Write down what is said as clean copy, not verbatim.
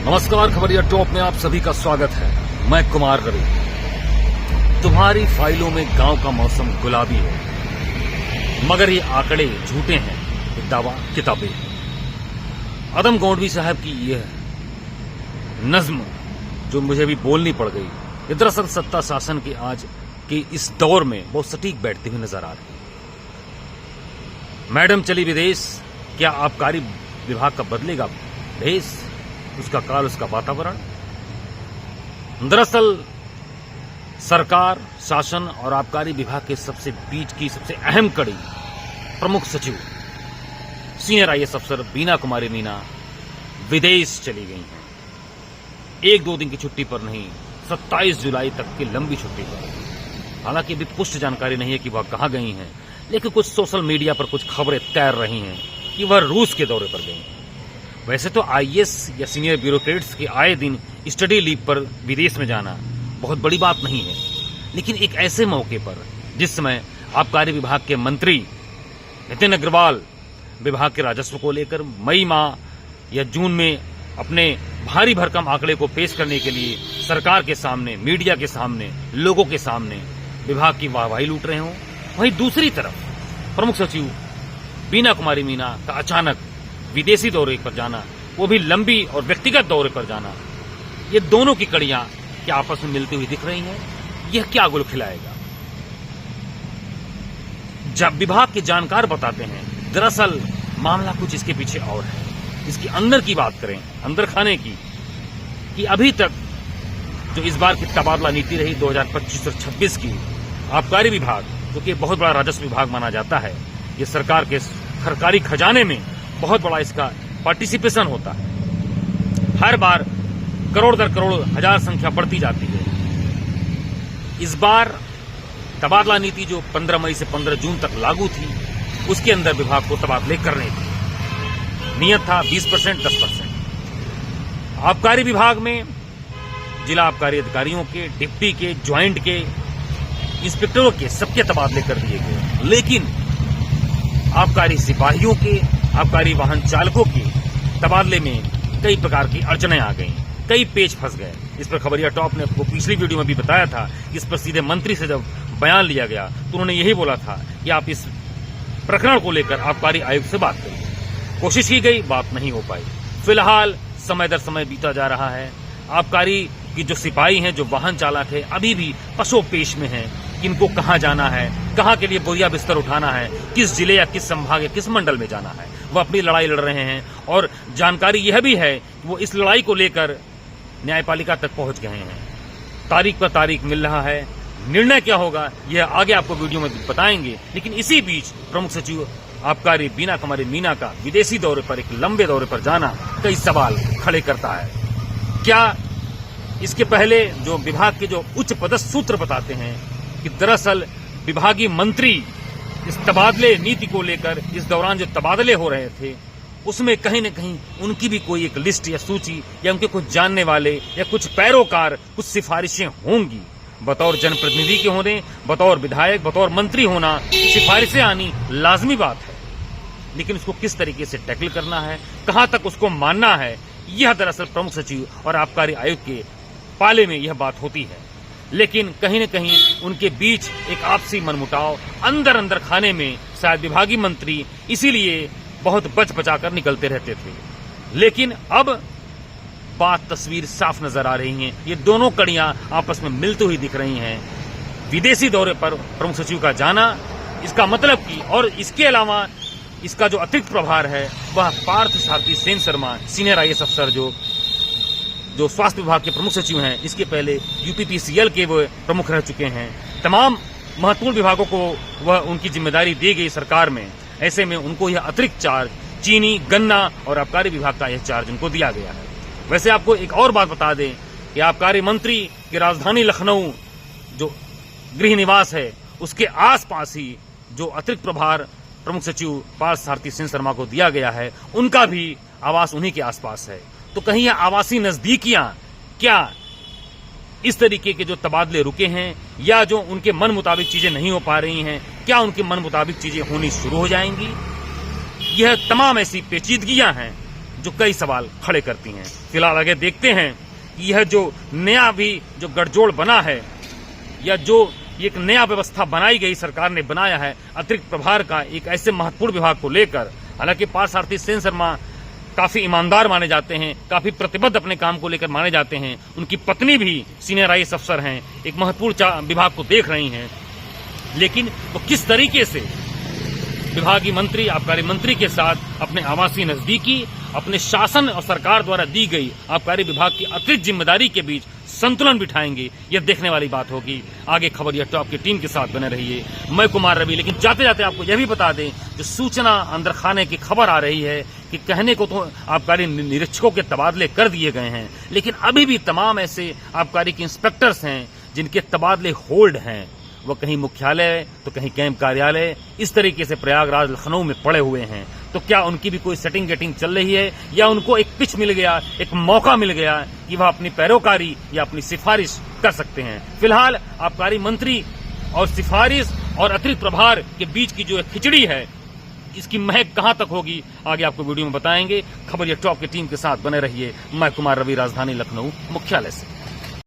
नमस्कार, खबरिया टॉप में आप सभी का स्वागत है। मैं कुमार रवि। तुम्हारी फाइलों में गांव का मौसम गुलाबी है, मगर ये आंकड़े झूठे हैं, ये दावा किताबें। आदम गौंडवी साहब की यह नज्म जो मुझे भी बोलनी पड़ गई, ये दरअसल सत्ता शासन के आज के इस दौर में बहुत सटीक बैठते हुए नजर आ रही है। मैडम चली विदेश, क्या आबकारी विभाग का बदलेगा भेष, उसका काल, उसका वातावरण। दरअसल सरकार, शासन और आबकारी विभाग के सबसे बीच की सबसे अहम कड़ी प्रमुख सचिव सीनियर आईएएस अफसर बीना कुमारी मीना विदेश चली गई हैं। 1-2 दिन की छुट्टी पर नहीं, 27 जुलाई तक की लंबी छुट्टी पर। हालांकि अभी पुष्ट जानकारी नहीं है कि वह कहां गई हैं, लेकिन कुछ सोशल मीडिया पर कुछ खबरें तैर रही हैं कि वह रूस के दौरे पर गई हैं। वैसे तो आईएएस या सीनियर ब्यूरोक्रेट्स के आए दिन स्टडी लीव पर विदेश में जाना बहुत बड़ी बात नहीं है, लेकिन एक ऐसे मौके पर जिस समय आबकारी विभाग के मंत्री नितिन अग्रवाल विभाग के राजस्व को लेकर मई माह या जून में अपने भारी भरकम आंकड़े को पेश करने के लिए सरकार के सामने, मीडिया के सामने, लोगों के सामने विभाग की वाहवाही लूट रहे हों, वहीं दूसरी तरफ प्रमुख सचिव बीना कुमारी मीना का अचानक विदेशी दौरे पर जाना, वो भी लंबी और व्यक्तिगत दौरे पर जाना, ये दोनों की कड़ियां क्या आपस में मिलती हुई दिख रही हैं? यह क्या गुल खिलाएगा? जब विभाग के जानकार बताते हैं, दरअसल मामला कुछ इसके पीछे और है। इसकी अंदर की बात करें, अंदर खाने की, कि अभी तक जो इस बार की तबादला नीति रही 2025 और 26 की, आबकारी विभाग जो कि बहुत बड़ा राजस्व विभाग माना जाता है, ये सरकार के सरकारी खजाने में बहुत बड़ा इसका पार्टिसिपेशन होता है। हर बार करोड़ दर करोड़, हजार संख्या बढ़ती जाती है। इस बार तबादला नीति जो 15 मई से 15 जून तक लागू थी, उसके अंदर विभाग को तबादले करने थे। नियत था 20%, 10%। आबकारी विभाग में जिला आबकारी अधिकारियों के, डिप्टी के, ज्वाइंट के, इंस्पेक्टरों के सबके तबादले कर दिए गए, लेकिन आबकारी सिपाहियों के, आबकारी वाहन चालकों के तबादले में कई प्रकार की अड़चनें आ गईं, कई पेच फंस गए। इस पर खबरिया टॉप ने आपको पिछली वीडियो में भी बताया था। इस पर सीधे मंत्री से जब बयान लिया गया तो उन्होंने यही बोला था कि आप इस प्रकरण को लेकर आबकारी आयुक्त से बात करिए। कोशिश की गई, बात नहीं हो पाई। फिलहाल समय दर समय बीता जा रहा है। आबकारी की जो सिपाही हैं, जो वाहन चालक है, अभी भी पसोपेश में हैं कि इनको कहां जाना है, कहां के लिए बोरिया बिस्तर उठाना है, किस जिले या किस संभाग या किस मंडल में जाना है। वह अपनी लड़ाई लड़ रहे हैं और जानकारी यह भी है कि वो इस लड़ाई को लेकर न्यायपालिका तक पहुंच गए हैं। तारीख पर तारीख मिल रहा है। निर्णय क्या होगा यह आगे आपको वीडियो में बताएंगे। लेकिन इसी बीच प्रमुख सचिव आबकारी बीना कुमारी मीना का विदेशी दौरे पर, एक लंबे दौरे पर जाना कई सवाल खड़े करता है। क्या इसके पहले जो विभाग के जो उच्च पदस्थ सूत्र बताते हैं कि दरअसल विभागीय मंत्री इस तबादले नीति को लेकर, इस दौरान जो तबादले हो रहे थे, उसमें कहीं न कहीं उनकी भी कोई एक लिस्ट या सूची या उनके कुछ जानने वाले या कुछ पैरोकार, कुछ सिफारिशें होंगी। बतौर जनप्रतिनिधि के होने, बतौर विधायक, बतौर मंत्री होना, सिफारिशें आनी लाजमी बात है, लेकिन उसको किस तरीके से टैकल करना है, कहां तक उसको मानना है, यह दरअसल प्रमुख सचिव और आबकारी आयुक्त के पाले में यह बात होती है। लेकिन कहीं न कहीं उनके बीच एक आपसी मनमुटाव अंदर अंदर खाने में शायद विभागीय मंत्री इसीलिए बहुत बच बचाकर निकलते रहते थे। लेकिन अब बात, तस्वीर साफ नजर आ रही है। ये दोनों कड़ियां आपस में मिलती हुई दिख रही हैं। विदेशी दौरे पर प्रमुख सचिव का जाना, इसका मतलब कि, और इसके अलावा इसका जो अतिरिक्त प्रभार है वह पार्थ सारथी सेन शर्मा, सीनियर आईएएस अफसर जो स्वास्थ्य विभाग के प्रमुख सचिव हैं, इसके पहले यूपीपीसीएल के वो प्रमुख रह चुके हैं। तमाम महत्वपूर्ण विभागों को वह उनकी जिम्मेदारी दी गई सरकार में। ऐसे में उनको यह अतिरिक्त चार्ज, चीनी, गन्ना और आबकारी विभाग का यह चार्ज उनको दिया गया है। वैसे आपको एक और बात बता दें कि आबकारी मंत्री की राजधानी लखनऊ जो गृह निवास है, उसके आसपास ही जो अतिरिक्त प्रभार प्रमुख सचिव पार्थ सारथी सेन शर्मा को दिया गया है, उनका भी आवास उन्हीं के आसपास है। तो कहीं यह आवासीय नजदीकियां क्या इस तरीके के जो तबादले रुके हैं, या जो उनके मन मुताबिक चीजें नहीं हो पा रही हैं, क्या उनके मन मुताबिक चीजें होनी शुरू हो जाएंगी? यह तमाम ऐसी पेचीदगियां हैं जो कई सवाल खड़े करती हैं। फिलहाल आगे देखते हैं कि यह जो नया भी जो गठजोड़ बना है या जो एक नया व्यवस्था बनाई गई, सरकार ने बनाया है अतिरिक्त प्रभार का एक ऐसे महत्वपूर्ण विभाग को लेकर। हालांकि पार्थसारथी सेन शर्मा काफी ईमानदार माने जाते हैं, काफी प्रतिबद्ध अपने काम को लेकर माने जाते हैं। उनकी पत्नी भी सीनियर IAS अफसर हैं, एक महत्वपूर्ण विभाग को देख रही हैं। लेकिन वो किस तरीके से विभागीय मंत्री, आबकारी मंत्री के साथ अपने आवासीय नजदीकी, अपने शासन और सरकार द्वारा दी गई आबकारी विभाग की अतिरिक्त जिम्मेदारी के बीच संतुलन बिठाएंगे, यह देखने वाली बात होगी। आगे खबरिया टॉप की टीम के साथ बने रहिए। मैं कुमार रवि। लेकिन जाते जाते आपको यह भी बता दें, जो सूचना अंदर खाने की खबर आ रही है कि कहने को तो आबकारी निरीक्षकों के तबादले कर दिए गए हैं, लेकिन अभी भी तमाम ऐसे आबकारी के इंस्पेक्टर्स हैं जिनके तबादले होल्ड हैं। वो कहीं मुख्यालय तो कहीं कैंप कार्यालय, इस तरीके से प्रयागराज, लखनऊ में पड़े हुए हैं। तो क्या उनकी भी कोई सेटिंग गेटिंग चल रही है, या उनको एक पिच मिल गया, एक मौका मिल गया कि वह अपनी पैरोकारी या अपनी सिफारिश कर सकते हैं? फिलहाल आबकारी मंत्री और सिफारिश और अतिरिक्त प्रभार के बीच की जो खिचड़ी है, इसकी महक कहां तक होगी, आगे आपको वीडियो में बताएंगे। खबरिया टॉप की टीम के साथ बने रहिए। मैं कुमार रवि, राजधानी लखनऊ मुख्यालय से।